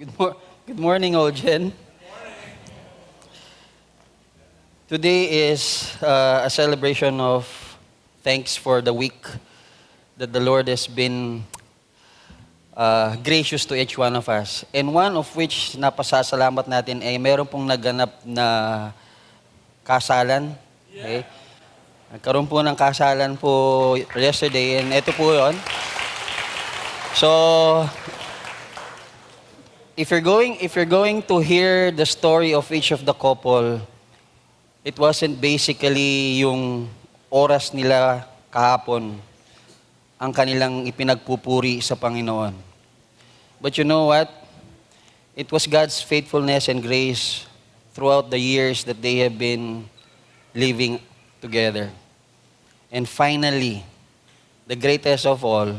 Good morning, Ojen. Today is a celebration of thanks for the week that the Lord has been gracious to each one of us. And one of which napasasalamat natin ay meron pong naganap na kasalan. Okay? Nagkaroon po ng kasalan po yesterday and ito po yon. So, if you're going to hear the story of each of the couple, it wasn't basically yung oras nila kahapon ang kanilang ipinagpupuri sa Panginoon. But you know what? It was God's faithfulness and grace throughout the years that they have been living together. And finally, the greatest of all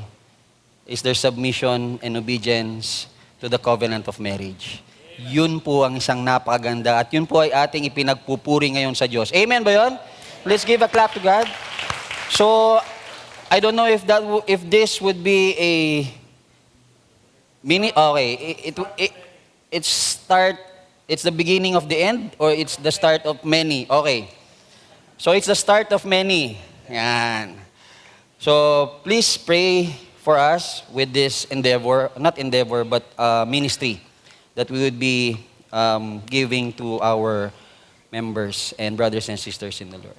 is their submission and obedience to the covenant of marriage. Yun po ang isang napakaganda at yun po ay ating ipinagpupuri ngayon sa Diyos. Amen ba yun? Let's give a clap to God. So, I don't know if this would be a it's the beginning of the end or it's the start of many. Okay. So, it's the start of many. Yan. So, please pray for us with this ministry that we would be giving to our members and brothers and sisters in the Lord.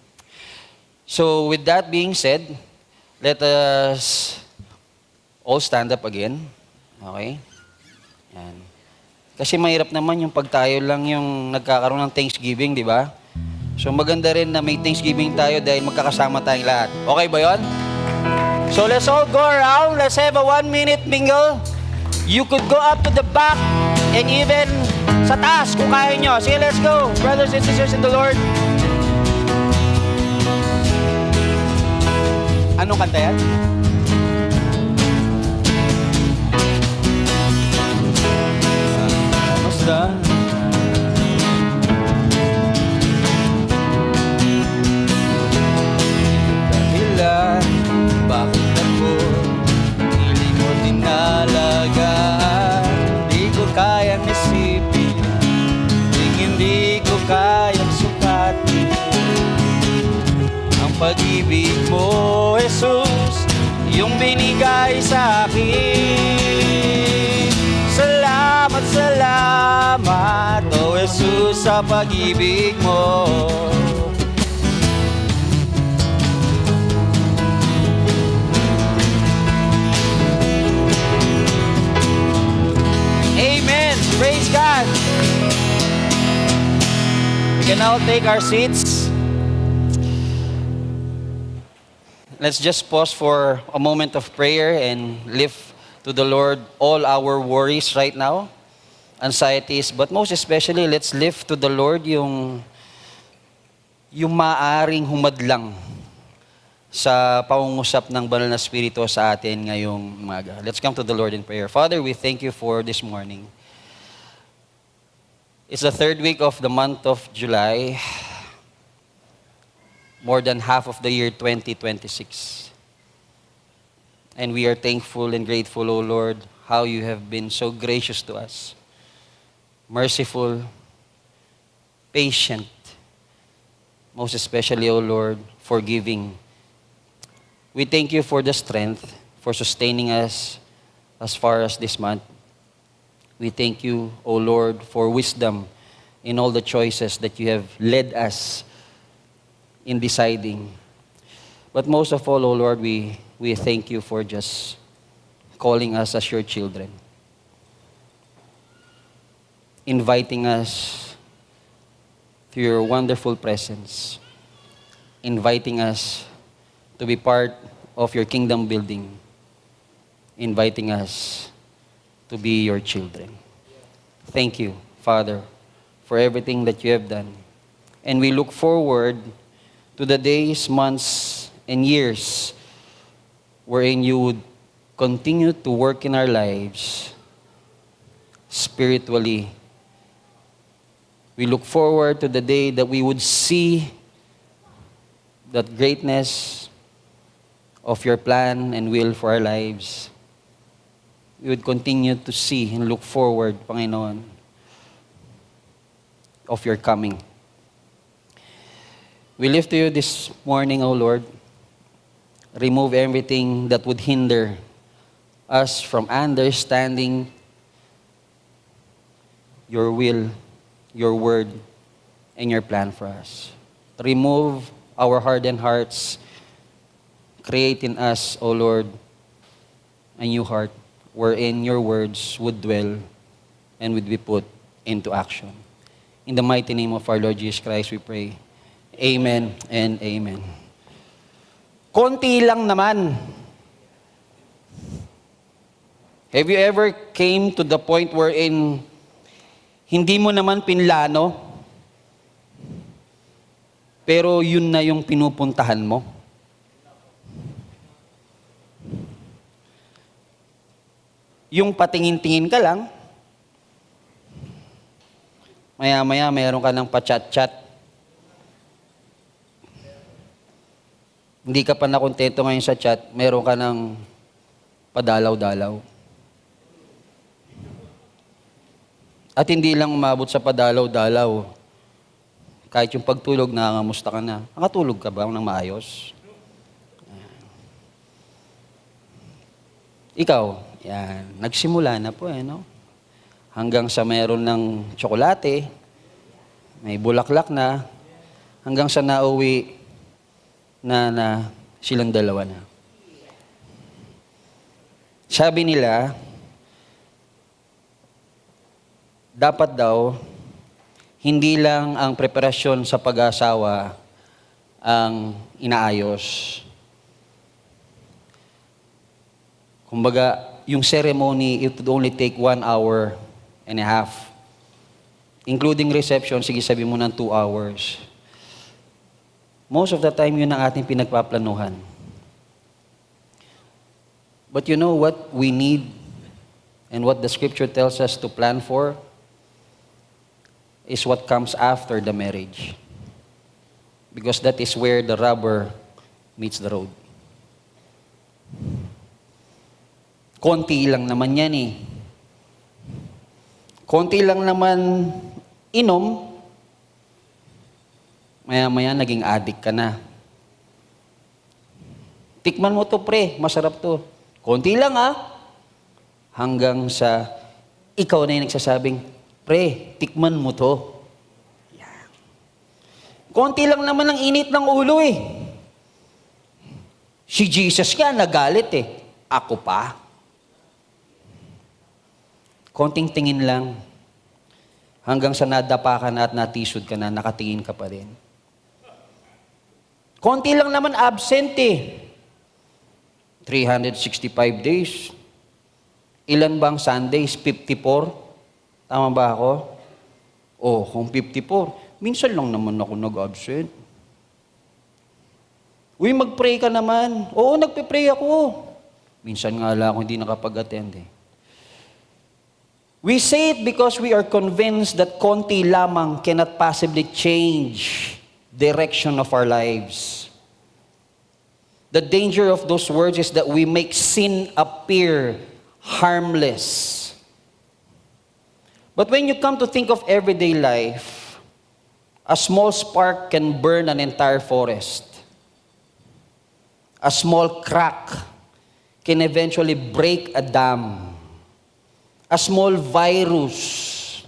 So with that being said, let us all stand up again. Okay? Yan. Kasi mahirap naman yung pag tayo lang yung nagkakaroon ng Thanksgiving, di ba? So maganda rin na may Thanksgiving tayo dahil magkakasama tayong lahat. Okay ba yon? So let's all go around. Let's have a 1-minute mingle. You could go up to the back and even sa taas kung kaya nyo. Sige, let's go. Brothers and sisters in the Lord. Anong kanta yan? Basta. Dahilan, bakit ako hindi mo dinalagaan? Hindi ko kayang isipin, hindi ko kayang sukatin ang pag-ibig mo, Jesus, yung binigay sa akin. Salamat, salamat, oh Jesus, sa pag-ibig mo. Amen. Praise God. We can now take our seats. Let's just pause for a moment of prayer and lift to the Lord all our worries right now, anxieties, but most especially, let's lift to the Lord yung maaring humadlang sa pangungusap ng Banal na Espiritu sa atin ngayong umaga. Let's come to the Lord in prayer. Father, we thank you for this morning. It's the third week of the month of July, more than half of the year 2026. And we are thankful and grateful, O Lord, how you have been so gracious to us, merciful, patient, most especially, O Lord, forgiving. We thank you for the strength, for sustaining us as far as this month. We thank you, O Lord, for wisdom in all the choices that you have led us in deciding. But most of all, O Lord, we thank you for just calling us as your children, inviting us to your wonderful presence, inviting us to be part of your kingdom building, inviting us to be your children. Thank you, Father, for everything that you have done. And we look forward to the days, months, and years wherein you would continue to work in our lives spiritually. We look forward to the day that we would see that greatness of your plan and will for our lives. we would continue to see and look forward, Panginoon, of your coming. We lift to you this morning, O Lord. Remove everything that would hinder us from understanding your will, your word, and your plan for us. Remove our hardened hearts. Create in us, O Lord, a new heart wherein your words would dwell and would be put into action. In the mighty name of our Lord Jesus Christ, we pray. Amen and amen. Konti lang naman. Have you ever came to the point wherein hindi mo naman pinlano, pero yun na yung pinupuntahan mo? Yung patingin-tingin ka lang, maya-maya meron ka ng pa-chat-chat. Hindi ka pa nakontento ngayon sa chat, meron ka ng padalaw-dalaw. At hindi lang umabot sa padalaw-dalaw. Kahit yung pagtulog, nangangamusta ka na. Nakatulog ka ba ng maayos? Ikaw, yan, nagsimula na po no? Hanggang sa meron ng tsokolate, may bulaklak na, hanggang sa nauwi na silang dalawa na. Sabi nila, dapat daw, hindi lang ang preparasyon sa pag-asawa ang inaayos. Kumbaga, yung ceremony, it would only take 1 hour and a half. Including reception, sige sabi mo ng 2 hours. Most of the time, yun ang ating pinagpaplanuhan. But you know what we need and what the scripture tells us to plan for is what comes after the marriage. Because that is where the rubber meets the road. Konti lang naman yan eh. Konti lang naman inom, maya-maya naging addict ka na. Tikman mo to pre, masarap to. Konti lang hanggang sa ikaw na yung nagsasabing, pre, tikman mo to. Yan. Konti lang naman ang init ng ulo eh. Si Jesus nga nagalit eh. Ako pa. Konting tingin lang. Hanggang sa nadapa ka na at natisod ka na, nakatingin ka pa rin. Konti lang naman absent eh. 365 days. Ilan bang Sundays? 54? Tama ba ako? Oh, kung 54, minsan lang naman ako nag-absent. Uy, mag-pray ka naman. Oo, nagpe-pray ako. Minsan nga lang ako hindi nakapag-attend eh. We say it because we are convinced that konti lamang cannot possibly change direction of our lives. The danger of those words is that we make sin appear harmless. But when you come to think of everyday life, a small spark can burn an entire forest. A small crack can eventually break a dam. A small virus,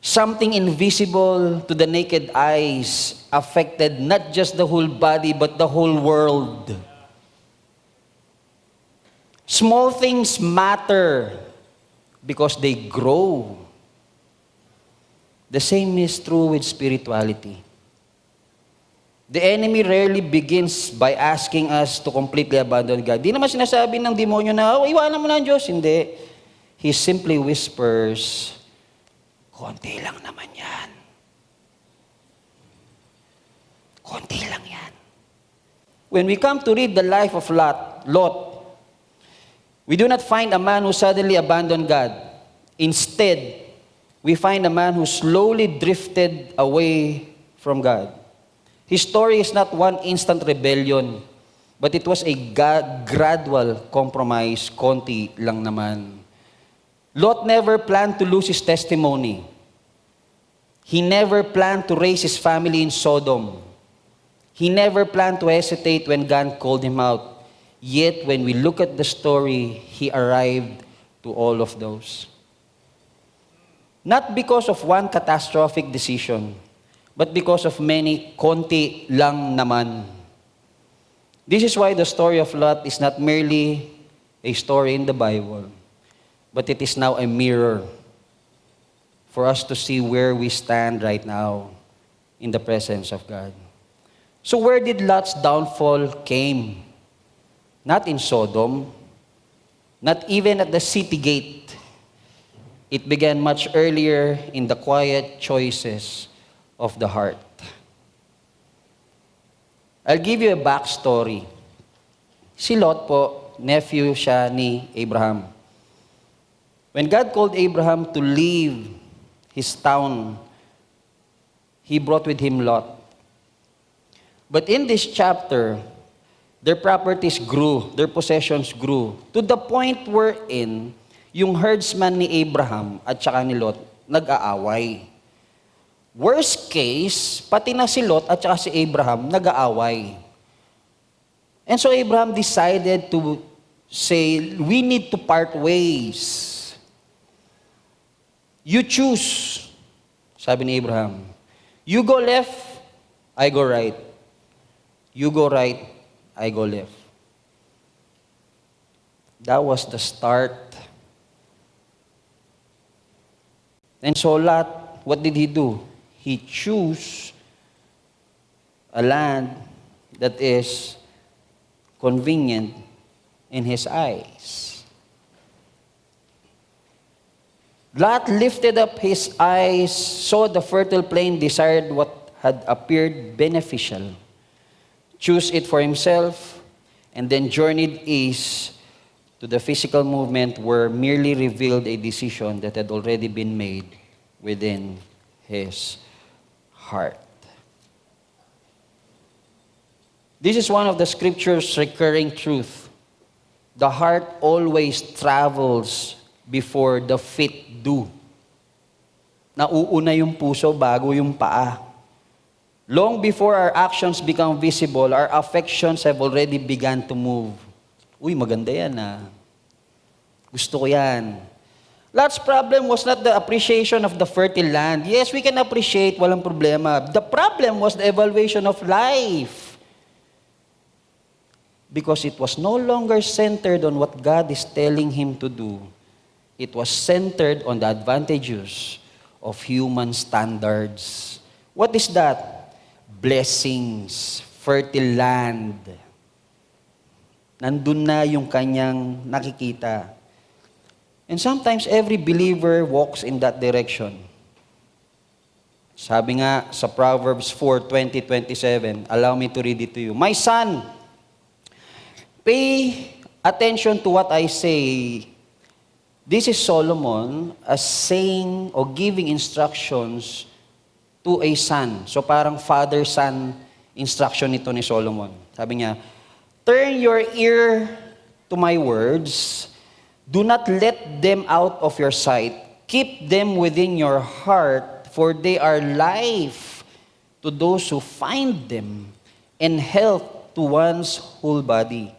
something invisible to the naked eyes, affected not just the whole body, but the whole world. Small things matter because they grow. The same is true with spirituality. The enemy rarely begins by asking us to completely abandon God. Di naman sinasabi ng demonyo na, iwanan mo na ang Diyos. Hindi. He simply whispers, konti lang naman yan. Konti lang yan. When we come to read the life of Lot, we do not find a man who suddenly abandoned God. Instead, we find a man who slowly drifted away from God. His story is not one instant rebellion. But it was a gradual compromise, konti lang naman. Lot never planned to lose his testimony. He never planned to raise his family in Sodom. He never planned to hesitate when God called him out. Yet when we look at the story, he arrived to all of those. Not because of one catastrophic decision, but because of many konti lang naman. This is why the story of Lot is not merely a story in the Bible, but it is now a mirror for us to see where we stand right now in the presence of God. So where did Lot's downfall came? Not in Sodom, not even at the city gate. It began much earlier in the quiet choices of the heart. I'll give you a backstory. Si Lot po, nephew siya ni Abraham. When God called Abraham to leave his town, he brought with him Lot. But in this chapter, their properties grew, their possessions grew, to the point wherein yung herdsman ni Abraham at saka ni Lot nag-aaway. Worst case, pati na si Lot at saka si Abraham nag-aaway. And so Abraham decided to say, we need to part ways. You choose, sabi ni Abraham. You go left, I go right. You go right, I go left. That was the start. And so Lot, what did he do? He chose a land that is convenient in his eyes. Lot lifted up his eyes, saw the fertile plain, desired what had appeared beneficial, chose it for himself, and then journeyed east to the physical movement where merely revealed a decision that had already been made within his heart. This is one of the scripture's recurring truth. The heart always travels before the feet do. Nauuna yung puso bago yung paa. Long before our actions become visible, our affections have already begun to move. Uy, maganda yan ah. Gusto ko yan. Lot's problem was not the appreciation of the fertile land. Yes, we can appreciate, walang problema. The problem was the evaluation of life. Because it was no longer centered on what God is telling him to do. It was centered on the advantages of human standards. What is that? Blessings, fertile land. Nandun na yung kanyang nakikita. And sometimes every believer walks in that direction. Sabi nga sa Proverbs 4:20-27, allow me to read it to you. My son, pay attention to what I say. This is Solomon as saying or giving instructions to a son. So parang father-son instruction ito ni Solomon. Sabi niya, turn your ear to my words. Do not let them out of your sight. Keep them within your heart, for they are life to those who find them, and health to one's whole body.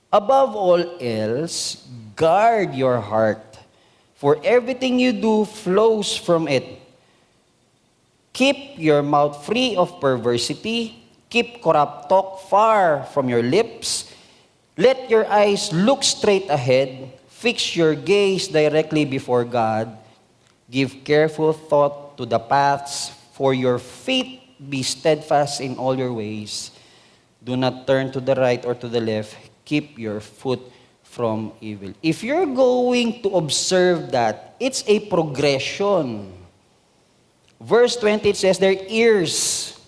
Above all else, guard your heart, for everything you do flows from it. Keep your mouth free of perversity. Keep corrupt talk far from your lips. Let your eyes look straight ahead. Fix your gaze directly before God. Give careful thought to the paths, for your feet be steadfast in all your ways. Do not turn to the right or to the left. Keep your foot from evil. If you're going to observe that, it's a progression. Verse 20, it says their ears.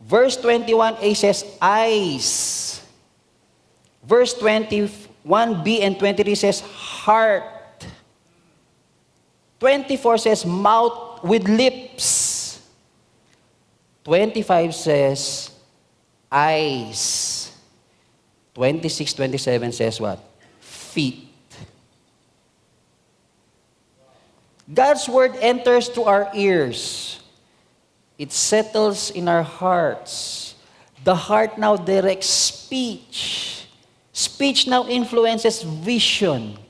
Verse 21, it says eyes. Verse 21b and 23 says heart. 24 says mouth with lips. 25 says eyes. 26:27 says what? Feet. God's word enters to our ears. It settles in our hearts. The heart now directs speech. Speech now influences vision.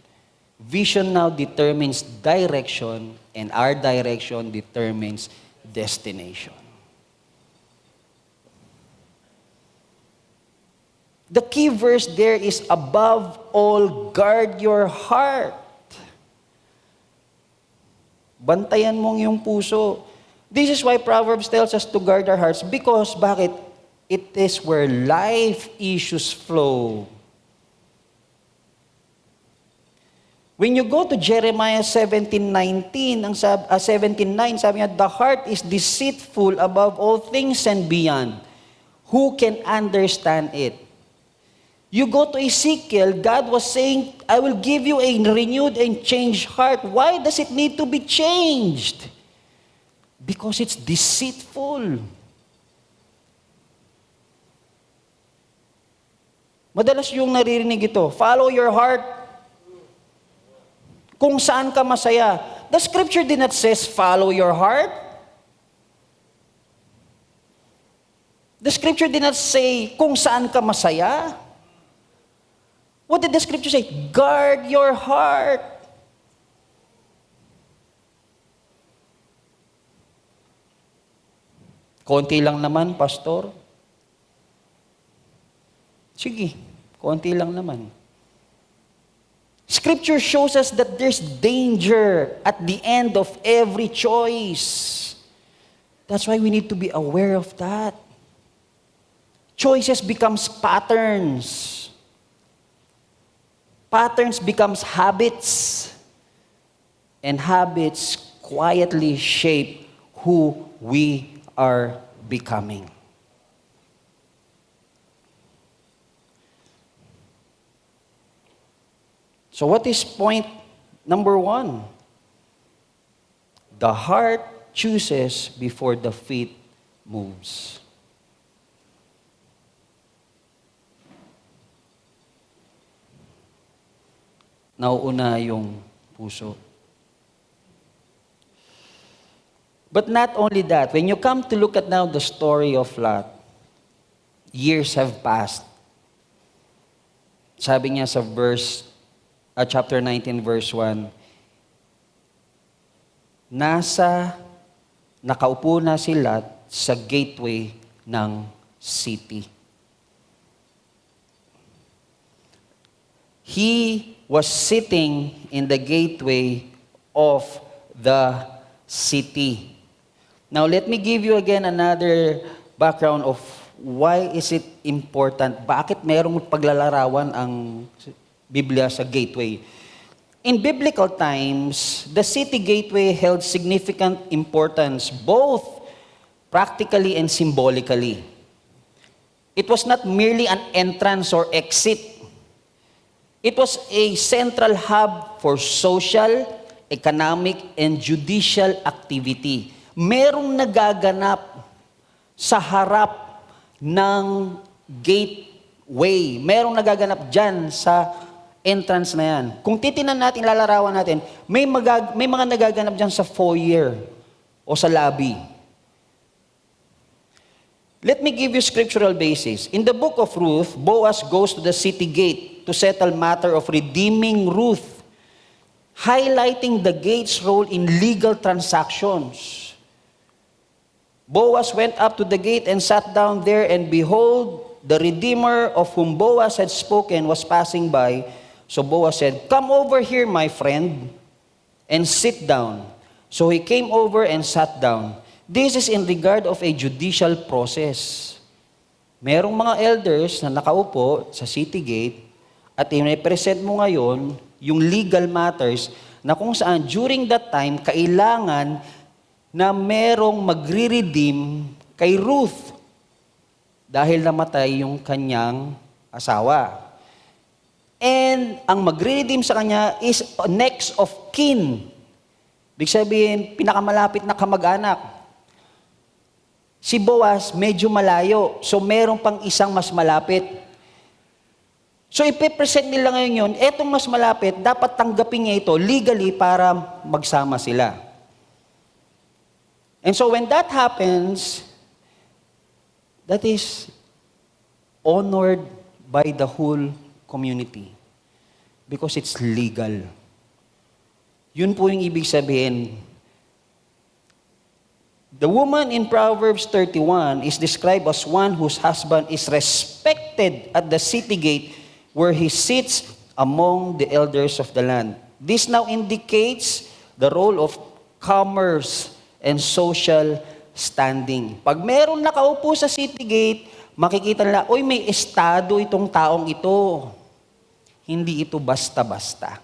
Vision now determines direction, and our direction determines destination. The key verse there is, above all, guard your heart. Bantayan mong yung puso. This is why Proverbs tells us to guard our hearts. Because, bakit? It is where life issues flow. When you go to Jeremiah 17:9, sabi niya, the heart is deceitful above all things and beyond. Who can understand it? You go to Ezekiel, God was saying, I will give you a renewed and changed heart. Why does it need to be changed? Because it's deceitful. Madalas yung naririnig ito, follow your heart. Kung saan ka masaya. The scripture did not say, follow your heart. The scripture did not say, kung saan ka masaya. What did the scripture say? Guard your heart. Konti lang naman, pastor. Sige, konti lang naman. Scripture shows us that there's danger at the end of every choice. That's why we need to be aware of that. Choices becomes patterns. Patterns becomes habits. And habits quietly shape who we are becoming. So what is point number 1? The heart chooses before the feet moves. Nauuna yung puso. But not only that, when you come to look at now the story of Lot, years have passed. Sabi niya sa chapter 19, verse 1, nakaupo na si Lot sa gateway ng city. He was sitting in the gateway of the city. Now, let me give you again another background of why is it important. Bakit merong paglalarawan ang Biblia sa gateway? In biblical times, the city gateway held significant importance, both practically and symbolically. It was not merely an entrance or exit. It was a central hub for social, economic, and judicial activity. Merong nagaganap sa harap ng gateway. Merong nagaganap dyan sa entrance na yan. Kung titinan natin, lalarawan natin, may mga nagaganap dyan sa foyer o sa lobby. Let me give you scriptural basis. In the book of Ruth, Boaz goes to the city gate to settle matter of redeeming Ruth, highlighting the gate's role in legal transactions. Boaz went up to the gate and sat down there, and behold, the Redeemer of whom Boaz had spoken was passing by. So Boaz said, "Come over here, my friend, and sit down." So he came over and sat down. This is in regard of a judicial process. Merong mga elders na nakaupo sa city gate at i-represent mo ngayon yung legal matters na kung saan during that time, kailangan na merong magre-redeem kay Ruth dahil namatay yung kanyang asawa. And ang magre-redeem sa kanya is next of kin. Ibig sabihin, pinakamalapit na kamag-anak. Si Boaz medyo malayo, so meron pang isang mas malapit. So ipipresent nila ngayon yun, etong mas malapit, dapat tanggapin niya ito legally para magsama sila. And so when that happens, that is honored by the whole community because it's legal. Yun po yung ibig sabihin. The woman in Proverbs 31 is described as one whose husband is respected at the city gate where he sits among the elders of the land. This now indicates the role of commerce and social standing. Pag meron nakaupo sa city gate, makikita nila, oy, may estado itong taong ito. Hindi ito basta-basta.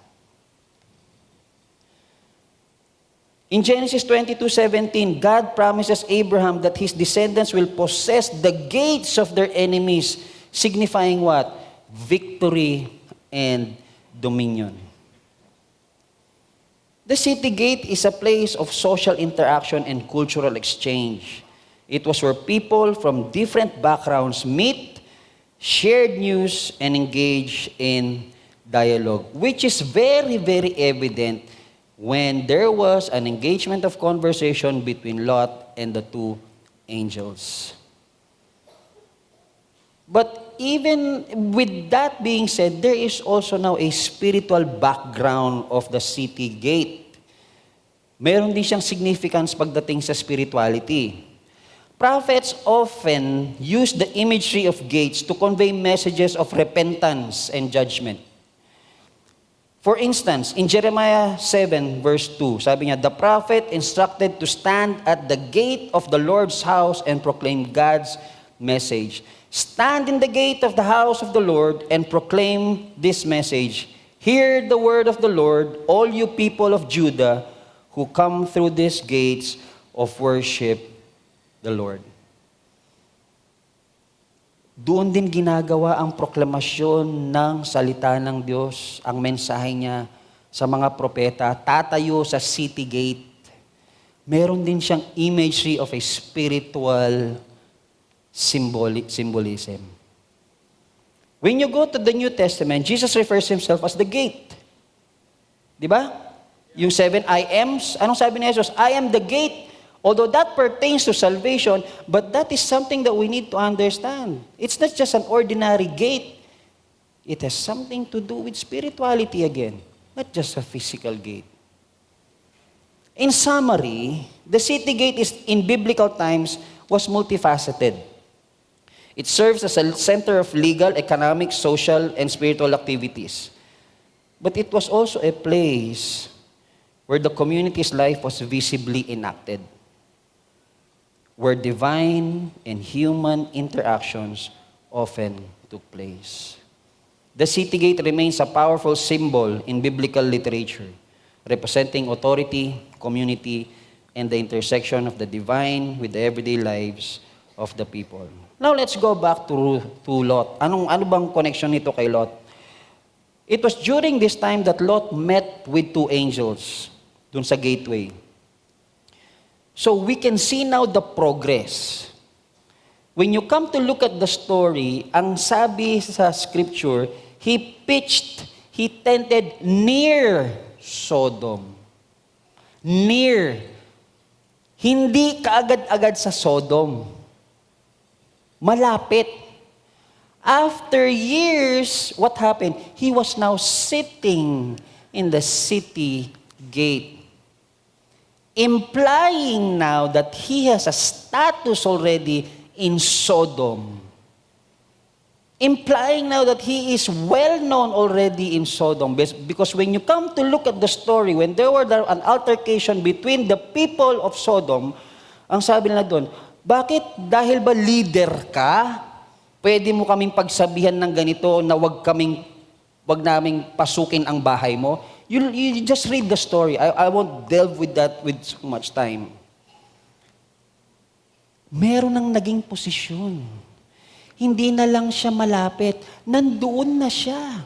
In Genesis 22:17, God promises Abraham that his descendants will possess the gates of their enemies, signifying what? Victory and dominion. The city gate is a place of social interaction and cultural exchange. It was where people from different backgrounds meet, shared news, and engage in dialogue, which is very, very evident when there was an engagement of conversation between Lot and the two angels. But even with that being said, there is also now a spiritual background of the city gate. Meron din siyang significance pagdating sa spirituality. Prophets often use the imagery of gates to convey messages of repentance and judgment. For instance, in Jeremiah 7 verse 2, sabi niya, the prophet instructed to stand at the gate of the Lord's house and proclaim God's message. Stand in the gate of the house of the Lord and proclaim this message. Hear the word of the Lord, all you people of Judah who come through these gates of worship the Lord. Doon din ginagawa ang proklamasyon ng salita ng Diyos, ang mensahe niya sa mga propeta, tatayo sa city gate. Meron din siyang imagery of a spiritual symbolism. When you go to the New Testament, Jesus refers himself as the gate. Di ba? Yung 7 I ams, anong sabi ni Jesus? I am the gate. Although that pertains to salvation, but that is something that we need to understand. It's not just an ordinary gate. It has something to do with spirituality again, not just a physical gate. In summary, the city gate in biblical times was multifaceted. It serves as a center of legal, economic, social, and spiritual activities. But it was also a place where the community's life was visibly enacted, where divine and human interactions often took place. The city gate remains a powerful symbol in biblical literature, representing authority, community, and the intersection of the divine with the everyday lives of the people. Now let's go back to Lot. Ano bang connection nito kay Lot? It was during this time that Lot met with two angels dun sa gateway. So we can see now the progress. When you come to look at the story, ang sabi sa scripture, he tented near Sodom. Near. Hindi kaagad-agad sa Sodom. Malapit. After years, what happened? He was now sitting in the city gate, implying now that he has a status already in Sodom. Implying now that he is well known already in Sodom. Because when you come to look at the story, when there was an altercation between the people of Sodom, ang sabi nila doon, bakit? Dahil ba leader ka? Pwede mo kaming pagsabihan ng ganito na wag naming pasukin ang bahay mo? You just read the story. I won't delve with that with so much time. Meron ng naging posisyon. Hindi na lang siya malapit. Nandoon na siya.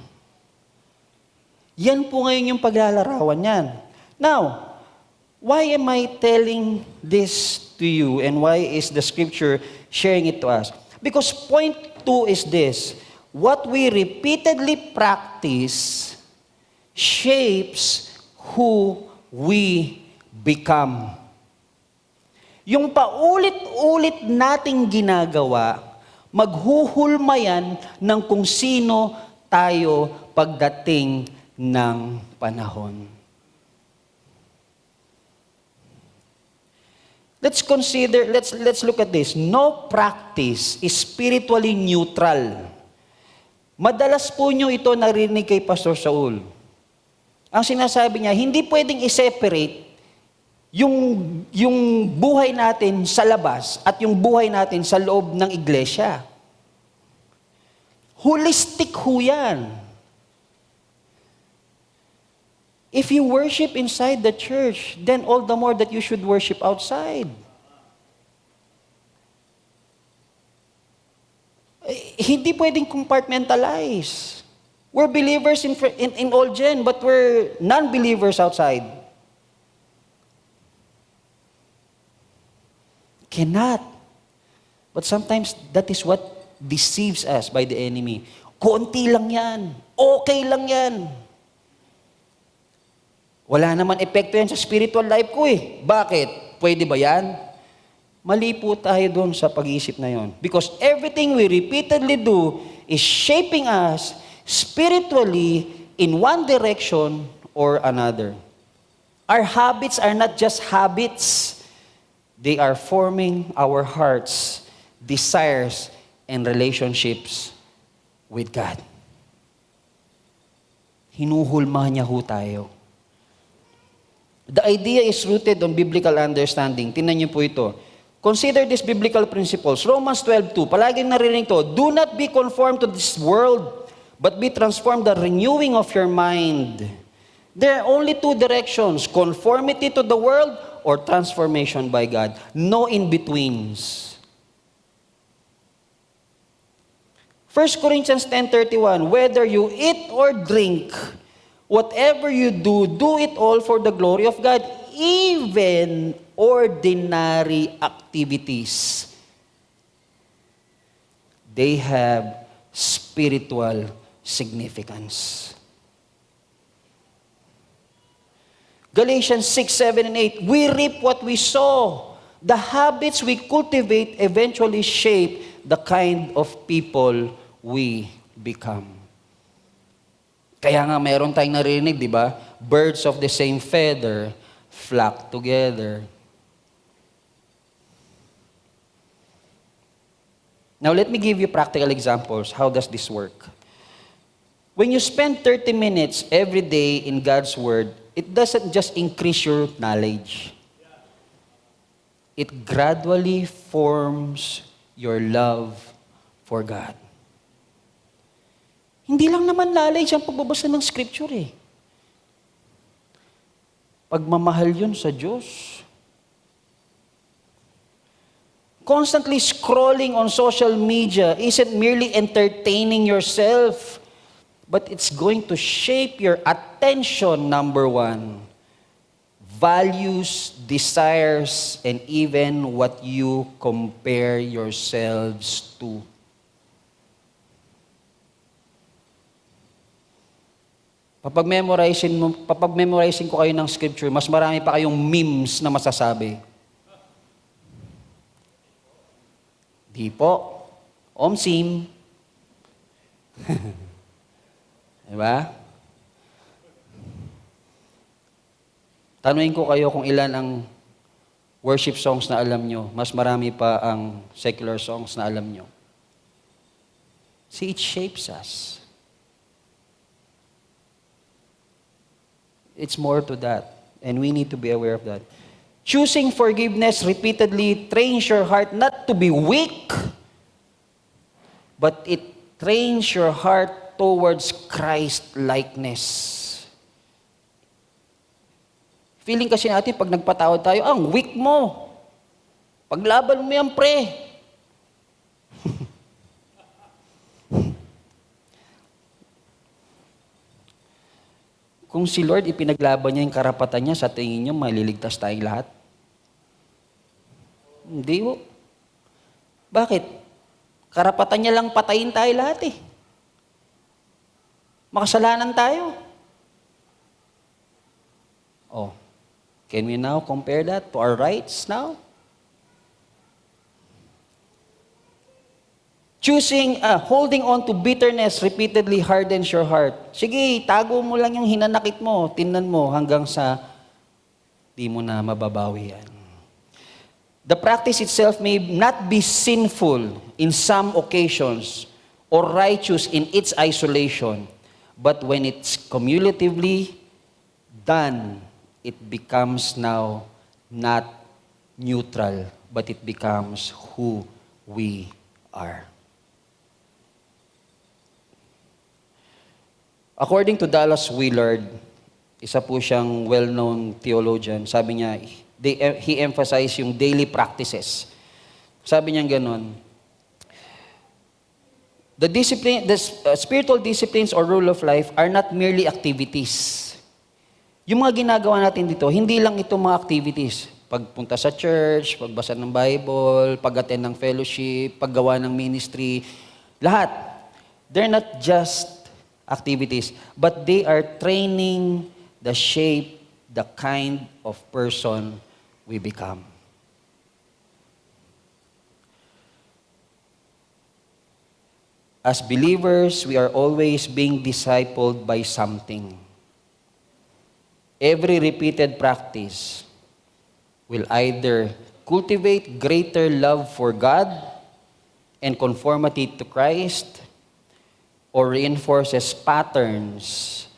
Yan po ngayon yung paglalarawan niyan. Now, why am I telling this to you and why is the scripture sharing it to us? Because point 2 is this. what we repeatedly practice shapes who we become. Yung paulit-ulit nating ginagawa, maghuhulma yan ng kung sino tayo pagdating ng panahon. Let's look at this. No practice is spiritually neutral. Madalas po nyo ito narinig kay Pastor Saul. Ang sinasabi niya, hindi pwedeng i-separate yung buhay natin sa labas at yung buhay natin sa loob ng iglesia. Holistic ho yan. If you worship inside the church, then all the more that you should worship outside. Hindi pwedeng compartmentalize. We're believers in all gen, but we're non-believers outside. Cannot. But sometimes that is what deceives us by the enemy. Konti lang yan. Okay lang yan. Wala naman epekto yan sa spiritual life ko eh. Bakit? Pwede ba yan? Mali po tayo doon sa pag-iisip na yon. Because everything we repeatedly do is shaping us spiritually in one direction or another. Our habits are not just habits. They are forming our hearts, desires, and relationships with God. Hinuhulma niya ho tayo. The idea is rooted on biblical understanding. Tingnan niyo po ito. Consider these biblical principles. Romans 12:2. Palaging narinig to. Do not be conformed to this world, but be transformed the renewing of your mind. There are only two directions, conformity to the world or transformation by God. No in-betweens. 1 Corinthians 10:31, whether you eat or drink, whatever you do, do it all for the glory of God, even ordinary activities. They have spiritual significance. Galatians 6, 7, and 8, we reap what we sow. The habits we cultivate eventually shape the kind of people we become. Kaya nga mayroon tayong narinig, di ba? Birds of the same feather flock together. Now let me give you practical examples. How does this work? When you spend 30 minutes every day in God's Word, it doesn't just increase your knowledge. It gradually forms your love for God. Hindi lang naman knowledge ang pagbabasa ng scripture eh. Pagmamahal yun sa Diyos. Constantly scrolling on social media isn't merely entertaining yourself, but it's going to shape your attention, number one. Values, desires, and even what you compare yourselves to. Papag-memorizing ko kayo ng scripture, mas marami pa kayong memes na masasabi. Di po. Omsim. Diba? Tanungin ko kayo kung ilan ang worship songs na alam nyo. Mas marami pa ang secular songs na alam nyo. See, it shapes us. It's more to that. And we need to be aware of that. Choosing forgiveness repeatedly trains your heart not to be weak, but it trains your heart towards Christ-likeness. Feeling kasi natin, pag nagpatawad tayo, ang weak mo. Paglaban mo yan, pre. Kung si Lord ipinaglaban niya yung karapatan niya, sa tingin niyo, maliligtas tayong lahat? Hindi po. Bakit? Karapatan niya lang patayin tayo lahat eh. Makasalanan tayo. Oh, can we now compare that to our rights now? Holding on to bitterness repeatedly hardens your heart. Sige, tago mo lang yung hinanakit mo, tingnan mo hanggang sa di mo na mababawi yan. The practice itself may not be sinful in some occasions or righteous in its isolation, but when it's cumulatively done, it becomes now not neutral, but it becomes who we are. According to Dallas Willard, isa po siyang well-known theologian, sabi niya, he emphasized yung daily practices. Sabi niya ganun, the spiritual disciplines or rule of life are not merely activities. Yung mga ginagawa natin dito, hindi lang ito mga activities. Pagpunta sa church, pagbasa ng Bible, pag-attend ng fellowship, paggawa ng ministry, lahat. They're not just activities, but they are training the shape, the kind of person we become. As believers, we are always being discipled by something. Every repeated practice will either cultivate greater love for God and conformity to Christ, or reinforces patterns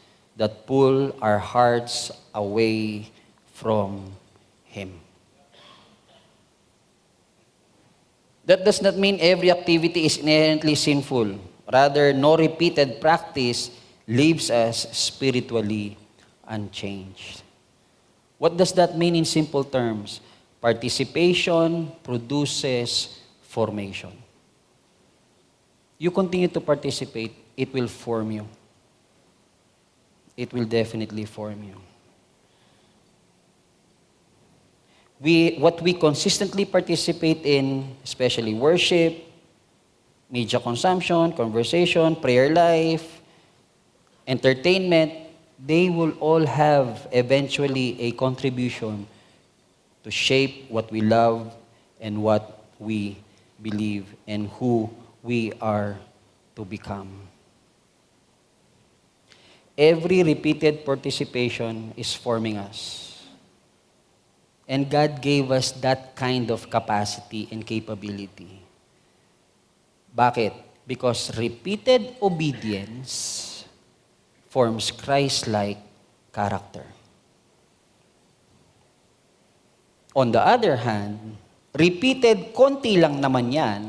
that pull our hearts away from Him. That does not mean every activity is inherently sinful. Rather, no repeated practice leaves us spiritually unchanged. What does that mean in simple terms? Participation produces formation. You continue to participate, it will form you. It will definitely form you. What we consistently participate in, especially worship, media consumption, conversation, prayer life, entertainment, they will all have eventually a contribution to shape what we love and what we believe and who we are to become. Every repeated participation is forming us. And God gave us that kind of capacity and capability. Bakit? Because repeated obedience forms Christ-like character. On the other hand, repeated konti lang naman yan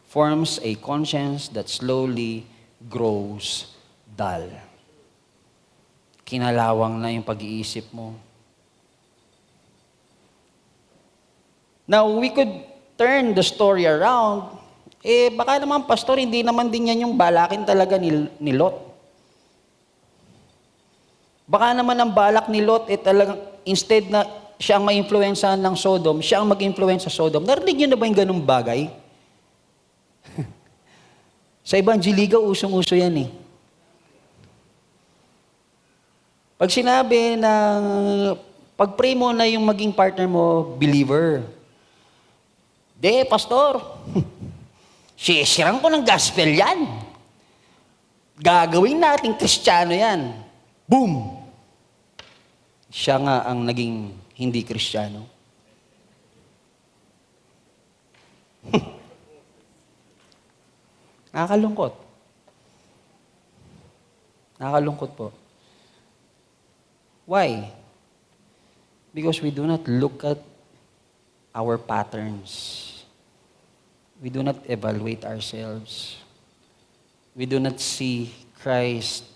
forms a conscience that slowly grows dull. Kinalawang na yung pag-iisip mo. Now, we could turn the story around. Baka naman, pastor, hindi naman din yan yung balakin talaga ni Lot. Baka naman ang balak ni Lot, talagang, instead na siya ang ma-influensahan ng Sodom, siya ang mag-influence sa Sodom. Narinig niyo na ba yung ganung bagay? Sa ibang Jiliga, usong-uso yan eh. Pag sinabi na, pag-pray mo na yung maging partner mo, believer. Pastor, sisirang ko ng gospel yan. Gagawin natin Kristiyano yan. Boom! Siya nga ang naging hindi Kristiyano. Nakakalungkot. Nakakalungkot po. Why? Because we do not look at our patterns. We do not evaluate ourselves. We do not see Christ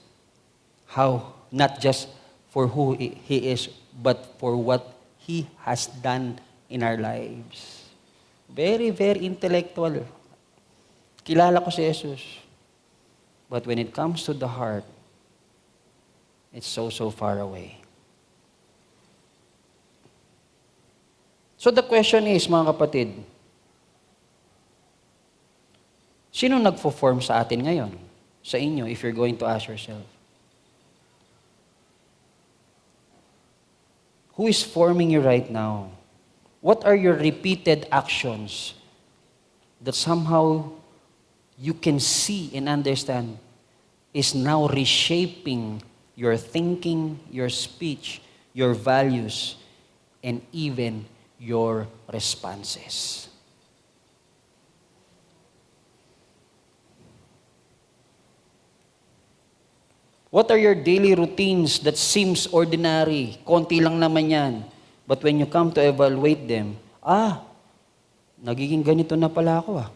not just for who He is, but for what He has done in our lives. Very, very intellectual. Kilala ko si Jesus. But when it comes to the heart, it's so far away. So the question is, mga kapatid, sino nagfo-form sa atin ngayon? sa inyo if you're going to ask yourself? Who is forming you right now? What are your repeated actions that somehow you can see and understand is now reshaping your thinking, your speech, your values, and even your responses? What are your daily routines that seems ordinary? Konti lang naman yan. But when you come to evaluate them, nagiging ganito na pala ako ah.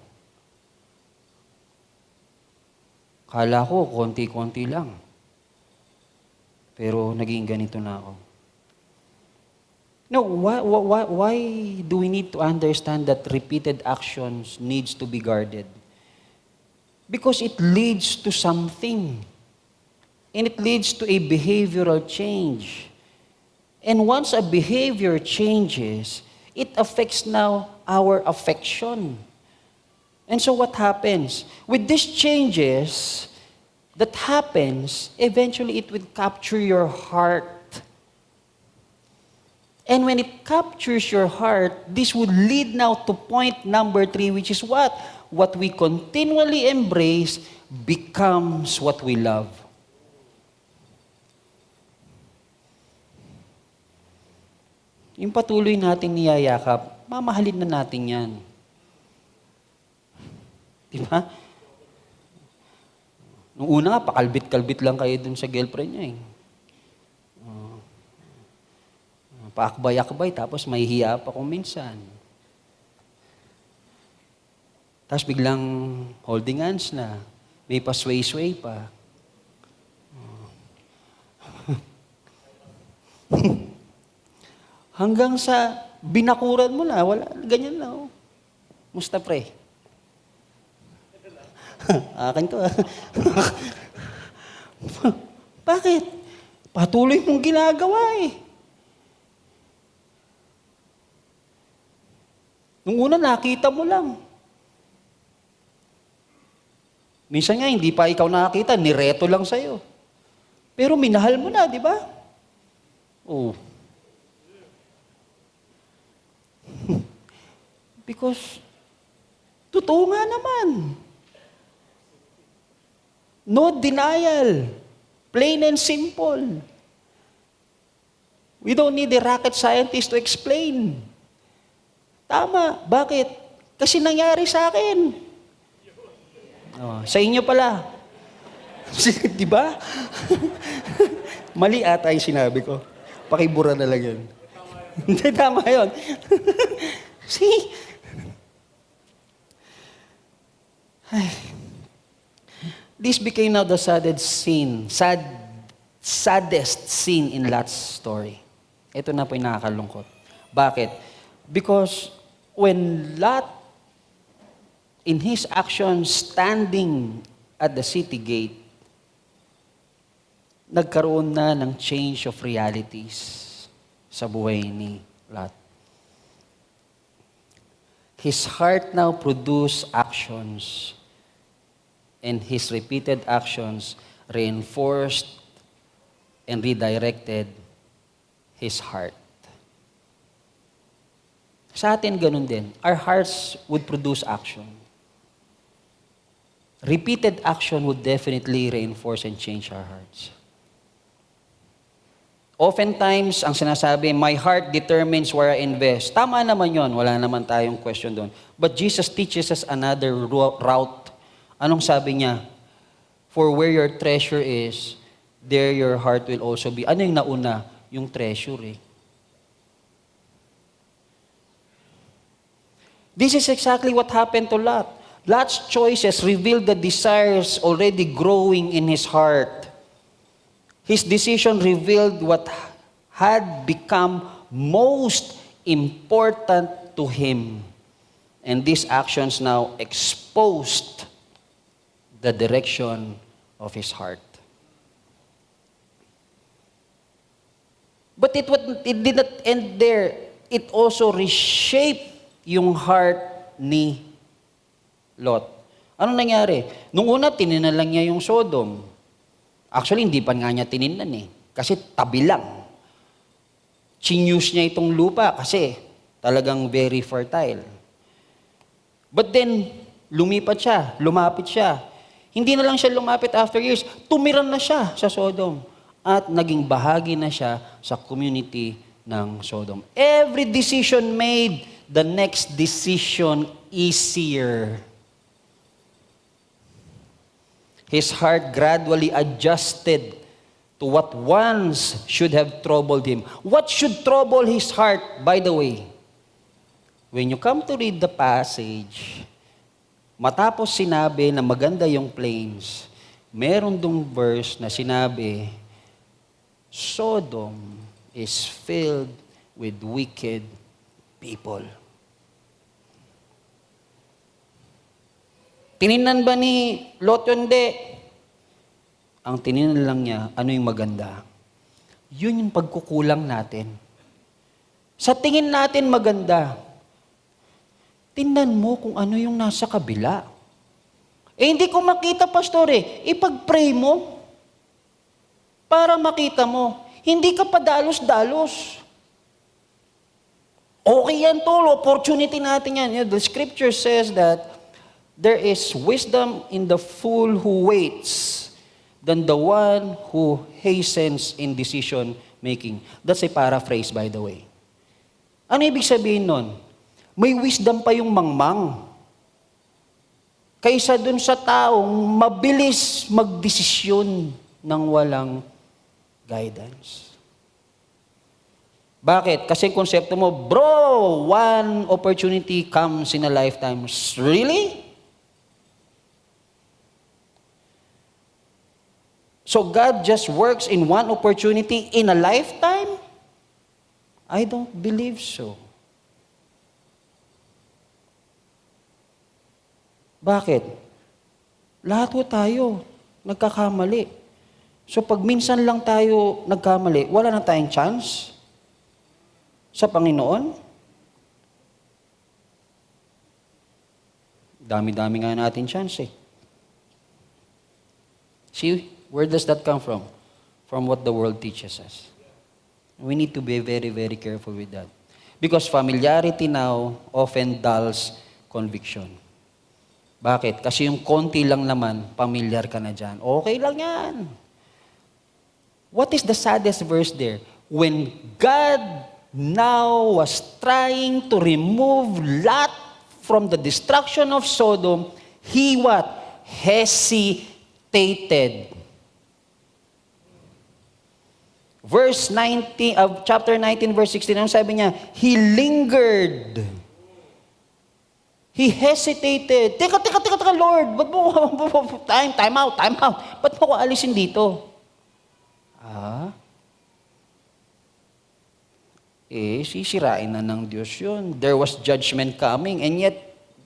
Kala ko, konti-konti lang. Pero naging ganito na ako. No, why do we need to understand that repeated actions needs to be guarded? Because it leads to something. And it leads to a behavioral change. And once a behavior changes, it affects now our affection. And so what happens? With these changes that happens, eventually it will capture your heart. And when it captures your heart, this would lead now to point number 3, which is what? What we continually embrace becomes what we love. Yung patuloy nating niyayakap, mamahalin na natin yan. Di ba? Nung una nga, pakalbit-kalbit lang kayo dun sa girlfriend niya eh. Paakbay-akbay, tapos mahihiya pa kung minsan. Tapos biglang holding hands na, may pa-sway-sway pa. Hanggang sa binakuran mo na, wala, ganyan na. Oh. Musta pre? Akin to ah. Bakit? Patuloy mong ginagawa eh. Nung una nakita mo lang. Minsan nga hindi pa ikaw nakakita, nireto lang sa'yo. Pero minahal mo na, di ba? Oh. Because, totoo nga naman. No denial. Plain and simple. We don't need a rocket scientist to explain. Tama. Bakit? Kasi nangyari sa akin. Sa inyo pala. Di ba? Mali ata yung sinabi ko. Pakibura na lang yun. Hindi, tama yun. See? This became now the saddest scene in Lot's story. Ito na po yung nakakalungkot. Bakit? Because when Lot, in his action standing at the city gate, nagkaroon na ng change of realities sa buhay ni Lot. His heart now produced actions, and his repeated actions reinforced and redirected his heart. Sa atin, ganun din. Our hearts would produce action. Repeated action would definitely reinforce and change our hearts. Oftentimes, ang sinasabi, my heart determines where I invest. Tama naman yon, wala naman tayong question doon. But Jesus teaches us another route. Anong sabi niya? For where your treasure is, there your heart will also be. Ano yung nauna? Yung treasure eh. This is exactly what happened to Lot. Lot's choices revealed the desires already growing in his heart. His decision revealed what had become most important to him. And these actions now exposed the direction of his heart. But it did not end there. It also reshaped yung heart ni Lot. Ano nangyari? Nung una, tininan lang niya yung Sodom. Actually, hindi pa nga niya tininan eh. Kasi tabi lang. Chinews niya itong lupa kasi talagang very fertile. But then, lumapit siya. Hindi na lang siya lumapit after years, tumiran na siya sa Sodom. At naging bahagi na siya sa community ng Sodom. Every decision made, the next decision easier. His heart gradually adjusted to what once should have troubled him. What should trouble his heart, by the way? When you come to read the passage, matapos sinabi na maganda yung plains, meron dong verse na sinabi, Sodom is filled with wicked people. Tininan ba ni Lot? Hindi. Ang tininan lang niya, ano yung maganda? Yun yung pagkukulang natin. Sa tingin natin maganda, tingnan mo kung ano yung nasa kabila. Hindi ko makita, pastor ipag-pray mo para makita mo. Hindi ka padalos-dalos. Okay yan tol, opportunity natin yan. The scripture says that there is wisdom in the fool who waits than the one who hastens in decision making. That's a paraphrase, by the way. Ano ibig sabihin nun? May wisdom pa yung mangmang kaysa dun sa taong mabilis magdesisyon ng walang guidance. Bakit? Kasi konsepto mo, bro, one opportunity comes in a lifetime. Really? So God just works in one opportunity in a lifetime? I don't believe so. Bakit? Lahat ho tayo nagkakamali. So pag minsan lang tayo nagkamali, wala na tayong chance sa Panginoon? Dami-dami nga natin chance eh. See, where does that come from? From what the world teaches us. We need to be very, very careful with that. Because familiarity now often dulls conviction. Bakit? Kasi yung konti lang naman, familiar ka na dyan. Okay lang yan. What is the saddest verse there? When God now was trying to remove Lot from the destruction of Sodom, he what? Hesitated. Verse 19 of chapter 19 verse 16, ano sabi niya? He lingered. He hesitated. Teka, Lord. Ba't mo, time out. Ba't mo ko alisin dito? Sisirain na ng Diyos yun. There was judgment coming. And yet,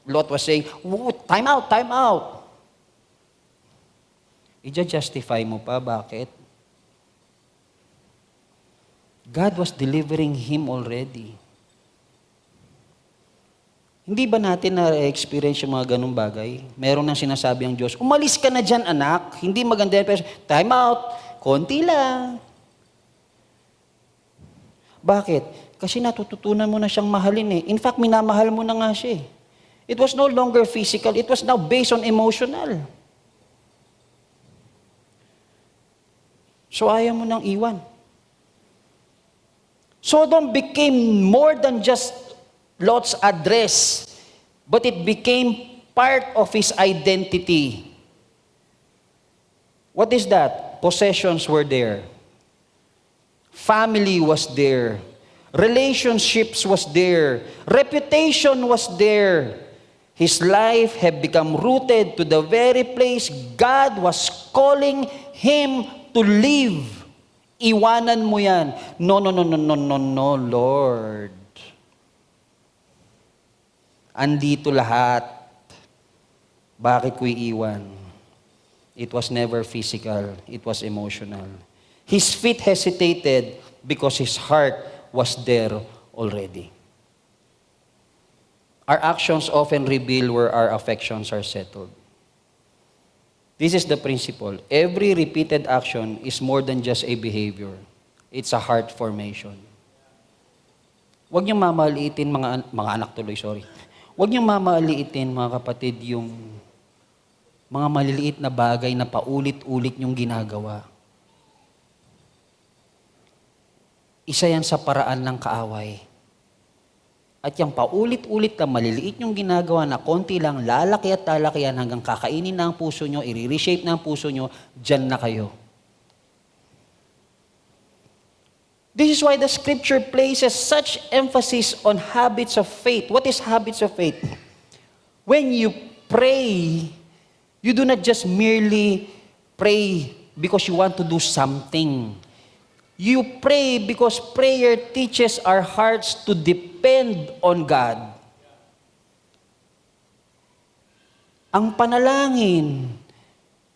Lot was saying, time out. I-justify mo pa, bakit? God was delivering him already. Hindi ba natin na-experience yung mga ganung bagay? Meron nang sinasabi ang Diyos, umalis ka na dyan, anak. Hindi maganda yan, pero time out, konti lang. Bakit? Kasi natututunan mo na siyang mahalin eh. In fact, minamahal mo na nga siya eh. It was no longer physical, it was now based on emotional. So ayaw mo nang iwan. Sodom became more than just Lot's address, but it became part of his identity. What is that? Possessions were there. Family was there. Relationships was there. Reputation was there. His life had become rooted to the very place God was calling him to live. Iwanan mo yan. No, Lord. Andito lahat. Bakit ko iiwan? It was never physical. It was emotional. His feet hesitated because his heart was there already. Our actions often reveal where our affections are settled. This is the principle. Every repeated action is more than just a behavior. It's a heart formation. Huwag niyong mamaliitin, mga anak tuloy, sorry. Huwag niyong mamaliitin, mga kapatid, yung mga maliliit na bagay na paulit-ulit niyong ginagawa. Isa yan sa paraan ng kaaway. At yung paulit-ulit na maliliit yung ginagawa na konti lang, lalaki at lalaki yan hanggang kakainin na ang puso nyo, i-reshape na ang puso nyo, dyan na kayo. This is why the scripture places such emphasis on habits of faith. What is habits of faith? When you pray, you do not just merely pray because you want to do something. You pray because prayer teaches our hearts to depend on God. Ang panalangin,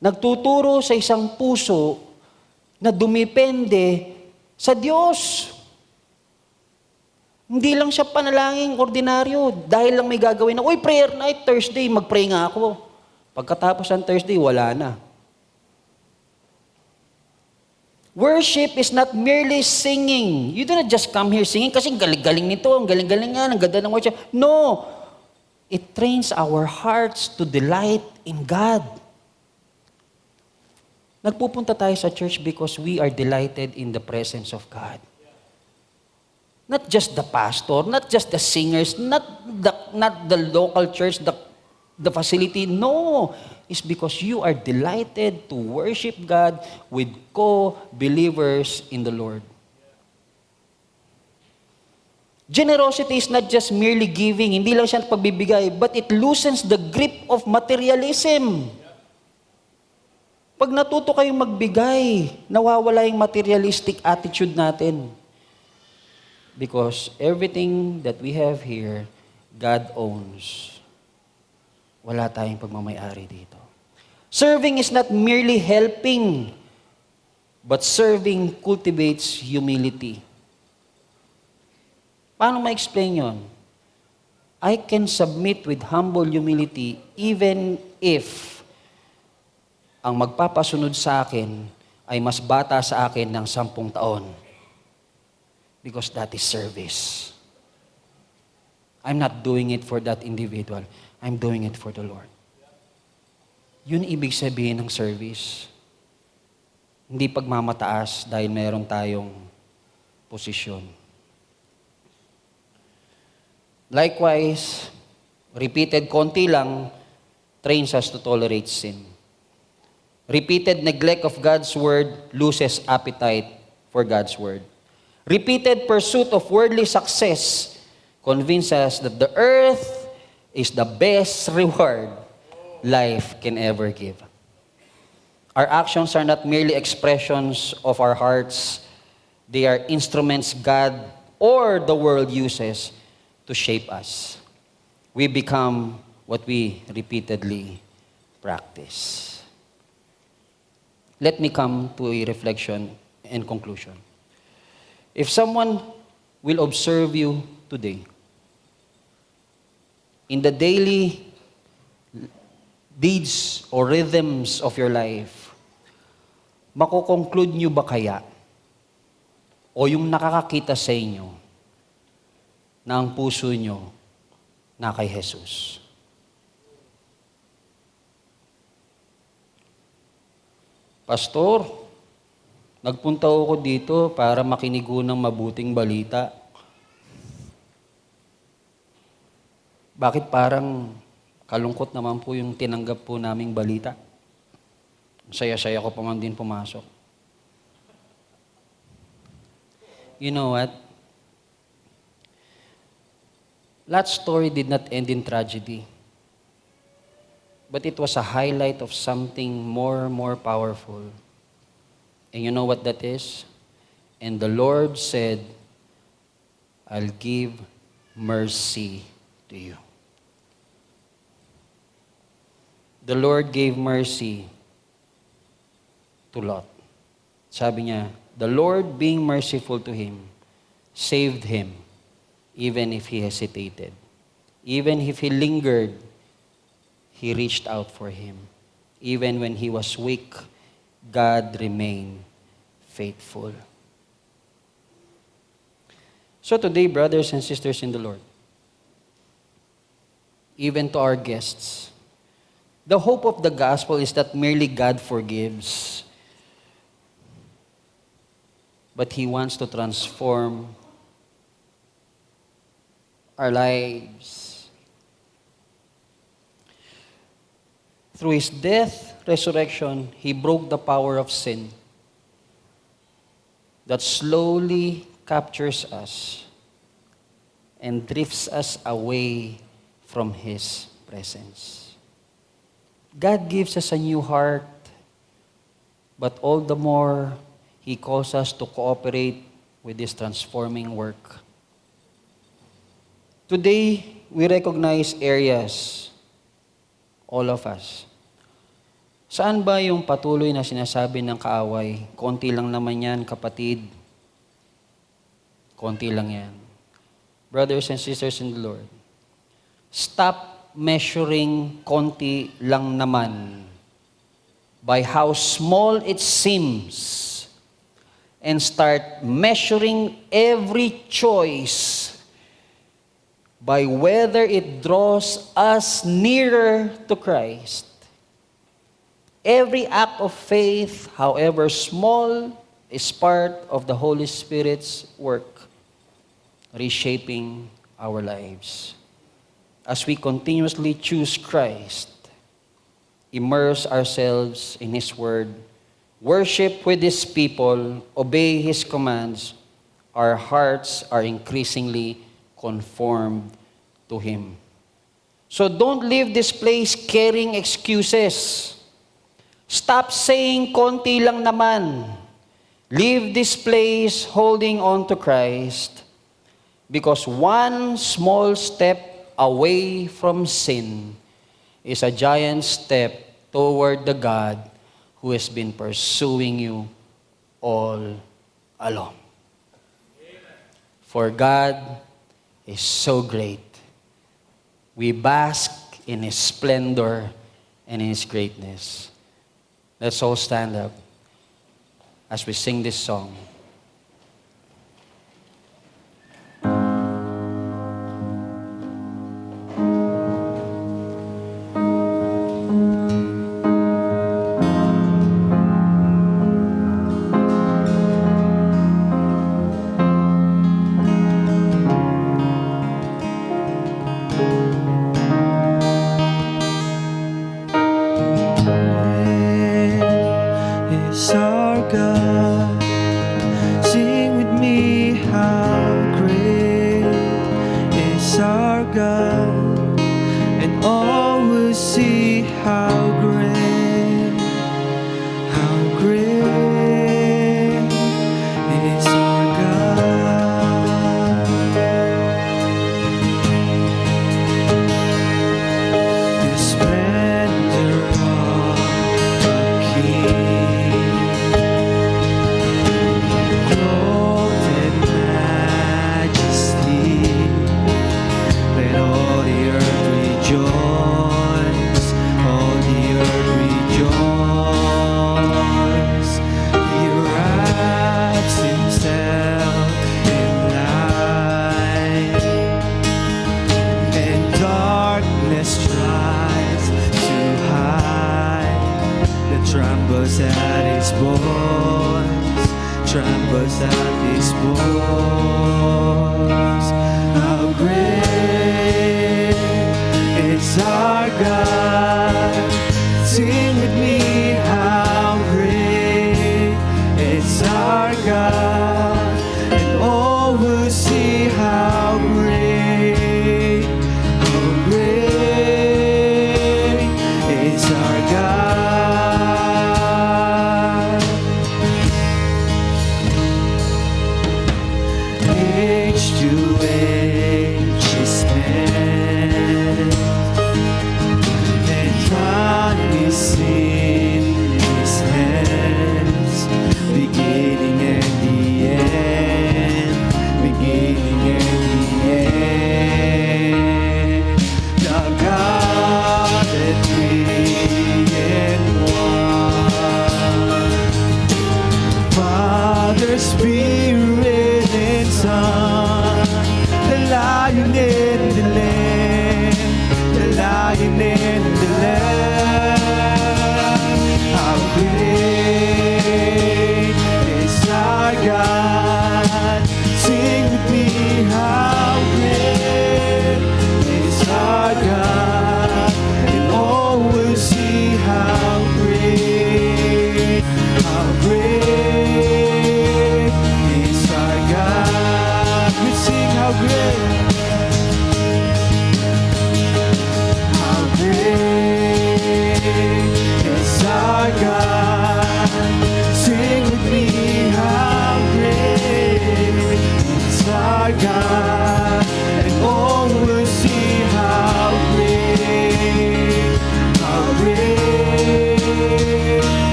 nagtuturo sa isang puso na dumipende sa Diyos. Hindi lang siya panalangin ordinaryo. Dahil lang may gagawin na, prayer night, Thursday, mag-pray nga ako. Pagkatapos ng Thursday, wala na. Worship is not merely singing. You do not just come here singing kasi galing-galing nito, ang galing-galing nga, ang ganda ng worship. No! It trains our hearts to delight in God. Nagpupunta tayo sa church because we are delighted in the presence of God. Not just the pastor, not just the singers, not the local church, the facility. No! Is because you are delighted to worship God with co-believers in the Lord. Generosity is not just merely giving, hindi lang siya pagbibigay, but it loosens the grip of materialism. Pag natuto kayong magbigay, nawawala yung materialistic attitude natin. Because everything that we have here, God owns. Wala tayong pagmamayari dito. Serving is not merely helping, but serving cultivates humility. Paano ma-explain yon? I can submit with humble humility even if ang magpapasunod sa akin ay mas bata sa akin ng 10 taon. Because that is service. I'm not doing it for that individual. I'm doing it for the Lord. Yun ibig sabihin ng service. Hindi pagmamataas dahil meron tayong posisyon. Likewise, repeated konti lang trains us to tolerate sin. Repeated neglect of God's word loses appetite for God's word. Repeated pursuit of worldly success convinces us that the earth is the best reward life can ever give. Our actions are not merely expressions of our hearts. They are instruments God or the world uses to shape us. We become what we repeatedly practice. Let me come to a reflection and conclusion. If someone will observe you today, in the daily deeds or rhythms of your life, makukonclude nyo ba kaya o yung nakakakita sa inyo na ang puso nyo na kay Jesus? Pastor, nagpunta ako dito para makinig ng mabuting balita. Bakit parang kalungkot naman po yung tinanggap po naming balita? Saya-saya ko pa man din pumasok. You know what? Lot's story did not end in tragedy. But it was a highlight of something more powerful. And you know what that is? And the Lord said, I'll give mercy to you. The Lord gave mercy to Lot. Sabi niya, the Lord being merciful to him, saved him, even if he hesitated. Even if he lingered, he reached out for him. Even when he was weak, God remained faithful. So today, brothers and sisters in the Lord, even to our guests, the hope of the gospel is that merely God forgives, but He wants to transform our lives. Through His death, resurrection, He broke the power of sin that slowly captures us and drifts us away from His presence. God gives us a new heart, but all the more, He calls us to cooperate with this transforming work. Today, we recognize areas, all of us. Saan ba yung patuloy na sinasabi ng kaaway? Konti lang naman yan, kapatid. Konti lang yan. Brothers and sisters in the Lord, stop measuring konti lang naman by how small it seems and start measuring every choice by whether it draws us nearer to Christ. Every act of faith, however small, is part of the Holy Spirit's work, reshaping our lives. As we continuously choose Christ, immerse ourselves in His Word, worship with His people, obey His commands, our hearts are increasingly conformed to Him. So don't leave this place carrying excuses. Stop saying, konti lang naman. Leave this place holding on to Christ, because one small step away from sin is a giant step toward the God who has been pursuing you all along. For God is so great. We bask in His splendor and in His greatness. Let's all stand up as we sing this song.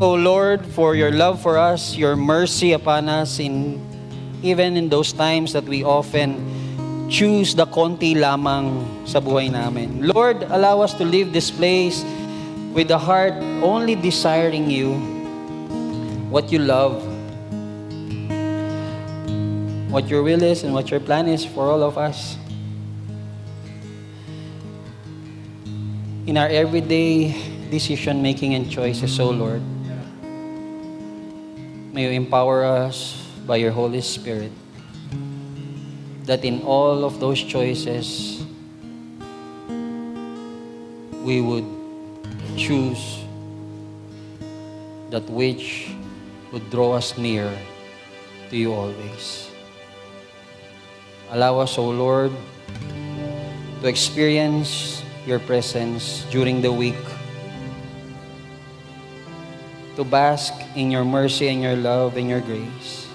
O Lord, for your love for us, your mercy upon us, even in those times that we often choose the konti lamang sa buhay namin. Lord, allow us to leave this place with the heart only desiring you, what you love, what your will is and what your plan is for all of us. In our everyday decision-making and choices, O Lord, may you empower us by your Holy Spirit that in all of those choices, we would choose that which would draw us near to you always. Allow us, O Lord, to experience your presence during the week, to bask in your mercy and your love and your grace,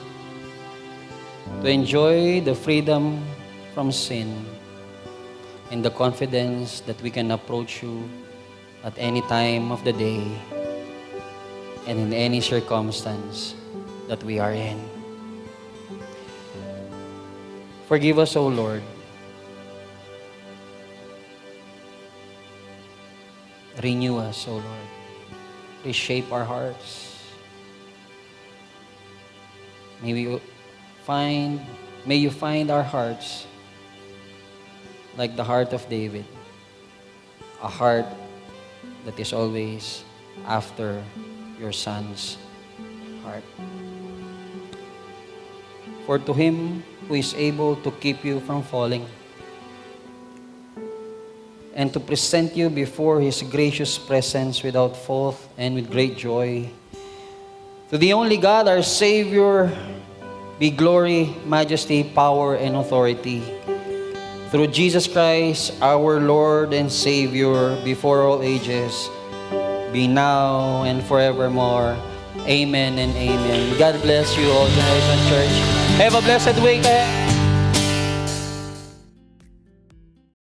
to enjoy the freedom from sin and the confidence that we can approach you at any time of the day and in any circumstance that we are in. Forgive us, O Lord. Renew us, O Lord. Reshape our hearts. May you find our hearts like the heart of David, a heart that is always after your Son's heart. For to him who is able to keep you from falling and to present you before his gracious presence without fault and with great joy, to the only God, our Savior, be glory, majesty, power, and authority through Jesus Christ, our Lord and Savior, before all ages, be now and forevermore. Amen and amen. God bless you all, Generation Church. Have a blessed week.